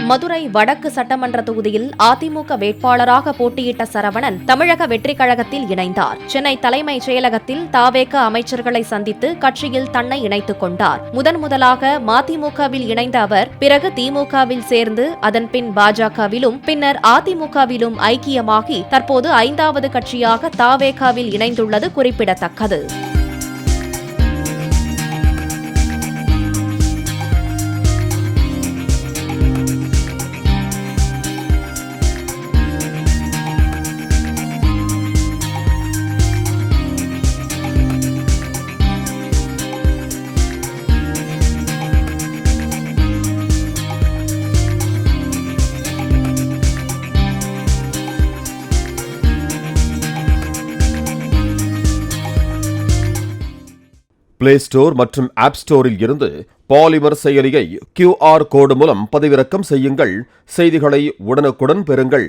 மதுரை வடக்கு சட்டமன்ற தொகுதியில் அதிமுக வேட்பாளராக போட்டியிட்ட சரவணன் தமிழக வெற்றிக் கழகத்தில் இணைந்தார். சென்னை தலைமைச் செயலகத்தில் தவேக அமைச்சர்களை சந்தித்து கட்சியில் தன்னை இணைத்துக் கொண்டார். முதலாக மதிமுகவில் இணைந்த அவர் பிறகு திமுகவில் சேர்ந்து அதன் பின் பாஜகவிலும் பின்னர் அதிமுகவிலும் ஐக்கியமாகி தற்போது 5வது கட்சியாக தவேகவில் இணைந்துள்ளது குறிப்பிடத்தக்கது. பிளே ஸ்டோர் மற்றும் ஆப் ஸ்டோரில் இருந்து பாலிமர் செயலியை QR கோடு மூலம் பதிவிறக்கம் செய்யுங்கள். செய்திகளை உடனுக்குடன் பெறுங்கள்.